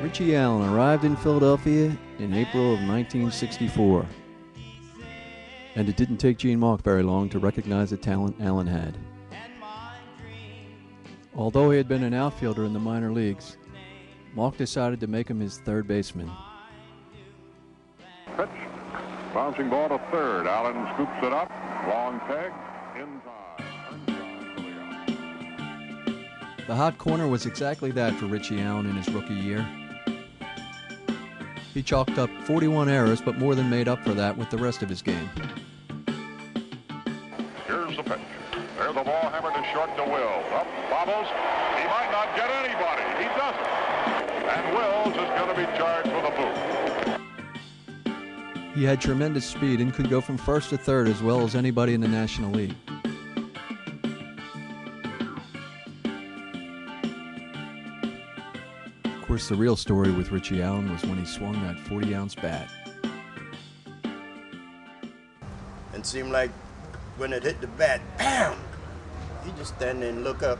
Richie Allen arrived in Philadelphia in April of 1964. And it didn't take Gene Mauch very long to recognize the talent Allen had. Although he had been an outfielder in the minor leagues, Mauch decided to make him his third baseman. Pitch, bouncing ball to third. Allen scoops it up, long peg, in time. The hot corner was exactly that for Richie Allen in his rookie year. He chalked up 41 errors, but more than made up for that with the rest of his game. Here's the pitch. There's the ball hammered to short to Wills. Up, bobbles. He might not get anybody. He doesn't. And Wills is going to be charged with a boot. He had tremendous speed and could go from first to third as well as anybody in the National League. Of course, the real story with Richie Allen was when he swung that 40-ounce bat. And seemed like when it hit the bat, bam! He just stand there and look up.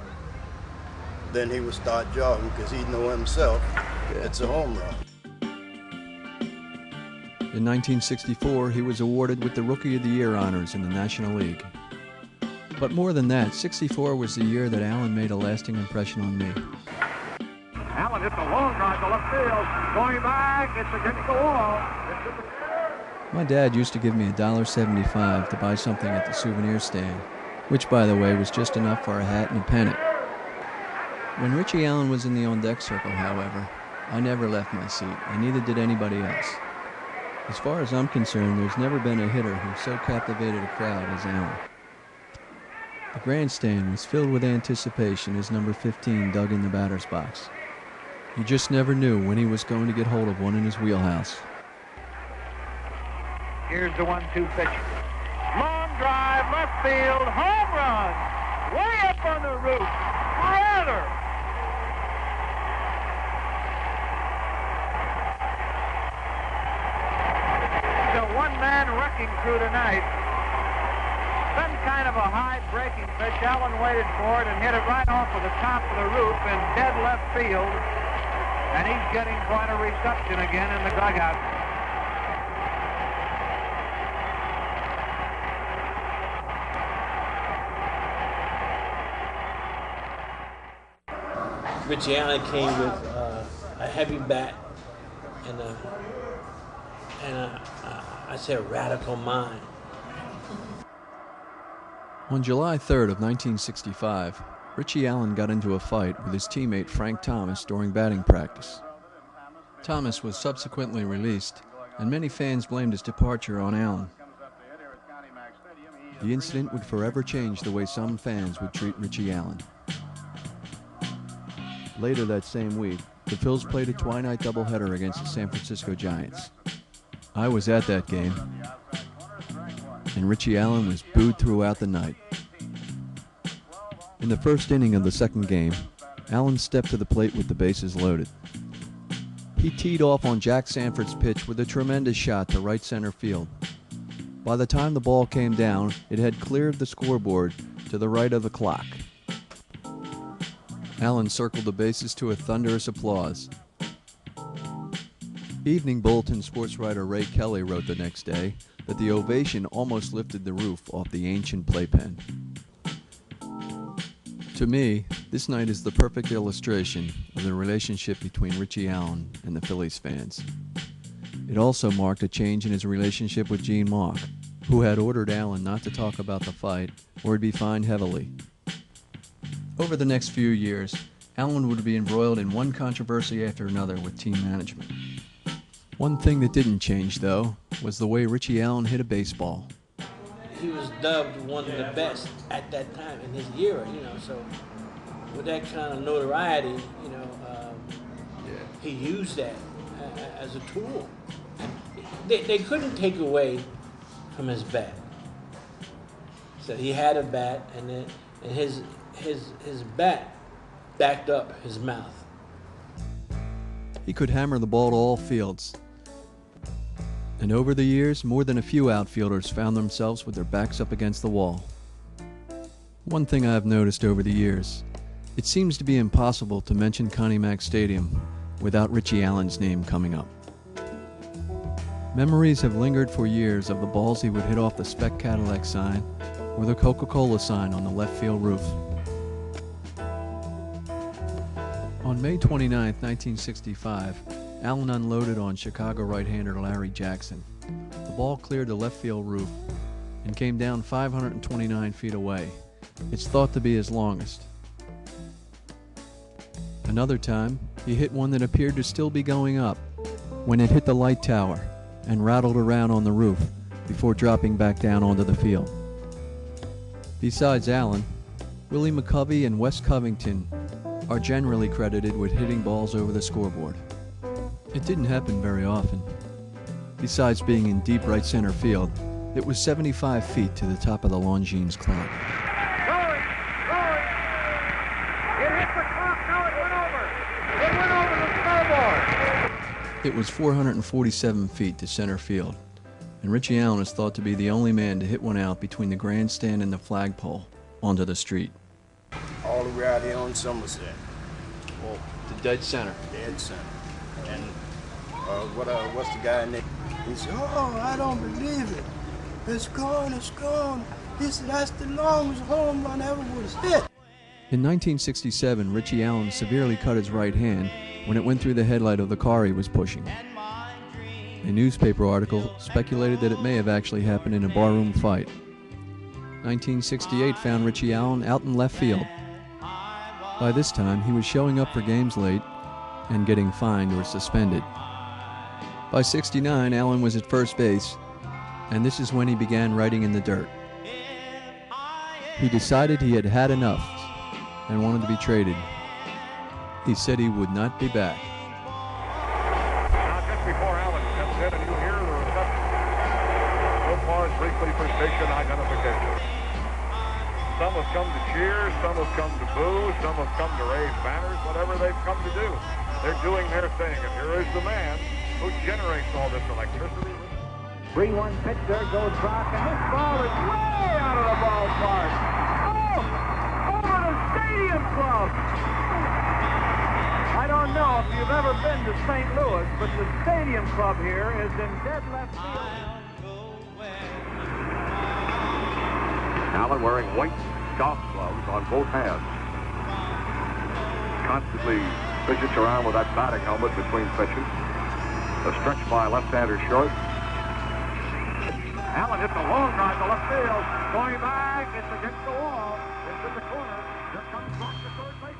Then he would start jogging because he'd know himself it's a home run. In 1964, he was awarded with the Rookie of the Year honors in the National League. But more than that, 64 was the year that Allen made a lasting impression on me. Allen hits a long drive to left field. Going back, it's against the wall. My dad used to give me $1.75 to buy something at the souvenir stand, which, by the way, was just enough for a hat and a pennant. When Richie Allen was in the on-deck circle, however, I never left my seat, and neither did anybody else. As far as I'm concerned, there's never been a hitter who so captivated a crowd as Allen. The grandstand was filled with anticipation as number 15 dug in the batter's box. You just never knew when he was going to get hold of one in his wheelhouse. Here's the 1-2 pitch. Long drive, left field, home run. Way up on the roof. Brother. The one-man wrecking crew tonight. Some kind of a high breaking pitch. Allen waited for it and hit it right off of the top of the roof in dead left field. And he's getting quite a reception again in the dugout. Richie Allen came with a heavy bat and I say a radical mind. On July 3rd of 1965, Richie Allen got into a fight with his teammate Frank Thomas during batting practice. Thomas was subsequently released, and many fans blamed his departure on Allen. The incident would forever change the way some fans would treat Richie Allen. Later that same week, the Phils played a twilight doubleheader against the San Francisco Giants. I was at that game, and Richie Allen was booed throughout the night. In the first inning of the second game, Allen stepped to the plate with the bases loaded. He teed off on Jack Sanford's pitch with a tremendous shot to right center field. By the time the ball came down, it had cleared the scoreboard to the right of the clock. Allen circled the bases to a thunderous applause. Evening Bulletin sports writer Ray Kelly wrote the next day that the ovation almost lifted the roof off the ancient playpen. To me, this night is the perfect illustration of the relationship between Richie Allen and the Phillies fans. It also marked a change in his relationship with Gene Mauch, who had ordered Allen not to talk about the fight or he'd be fined heavily. Over the next few years, Allen would be embroiled in one controversy after another with team management. One thing that didn't change, though, was the way Richie Allen hit a baseball. He was dubbed one of the best at that time in his era, so with that kind of notoriety, he used that as a tool. They couldn't take away from his bat. So he had a bat, and his bat backed up his mouth. He could hammer the ball to all fields. And over the years, more than a few outfielders found themselves with their backs up against the wall. One thing I've noticed over the years, it seems to be impossible to mention Connie Mack Stadium without Richie Allen's name coming up. Memories have lingered for years of the balls he would hit off the Spec Cadillac sign or the Coca-Cola sign on the left field roof. On May 29, 1965, Allen unloaded on Chicago right-hander Larry Jackson. The ball cleared the left field roof and came down 529 feet away. It's thought to be his longest. Another time, he hit one that appeared to still be going up when it hit the light tower and rattled around on the roof before dropping back down onto the field. Besides Allen, Willie McCovey and Wes Covington are generally credited with hitting balls over the scoreboard. It didn't happen very often. Besides being in deep right center field, it was 75 feet to the top of the Longines clock. Going! It hit the clock, now it went over! It went over the scoreboard! It was 447 feet to center field, and Richie Allen is thought to be the only man to hit one out between the grandstand and the flagpole onto the street. All the way out here on Somerset. Well, to dead center. Dead center. And what's the guy name? He said, "Oh, I don't believe it. It's gone, it's gone." He said, "That's the longest home run ever was hit." In 1967, Richie Allen severely cut his right hand when it went through the headlight of the car he was pushing. A newspaper article speculated that it may have actually happened in a barroom fight. 1968 found Richie Allen out in left field. By this time, he was showing up for games late and getting fined or suspended. By 69, Allen was at first base, and this is when he began writing in the dirt. He decided he had had enough and wanted to be traded. He said he would not be back. Now, just before Allen comes in, and you hear the reception. So far, it's briefly for station identification. Some have come to cheer, some have come to boo, some have come to raise banners, whatever they've come to do. They're doing their thing, and here is the man who generates all this electricity. 3-1 pitch, there goes Brock, and this ball is way out of the ballpark. Oh, over the Stadium Club. I don't know if you've ever been to St. Louis, but the Stadium Club here is in dead left field. Allen wearing white golf gloves on both hands. Constantly fidgets around with that batting helmet between pitches. A stretch by left-hander short. Allen hits a long drive to left field. Going back, it's against the wall. It's in the corner. Here comes Brock to third base.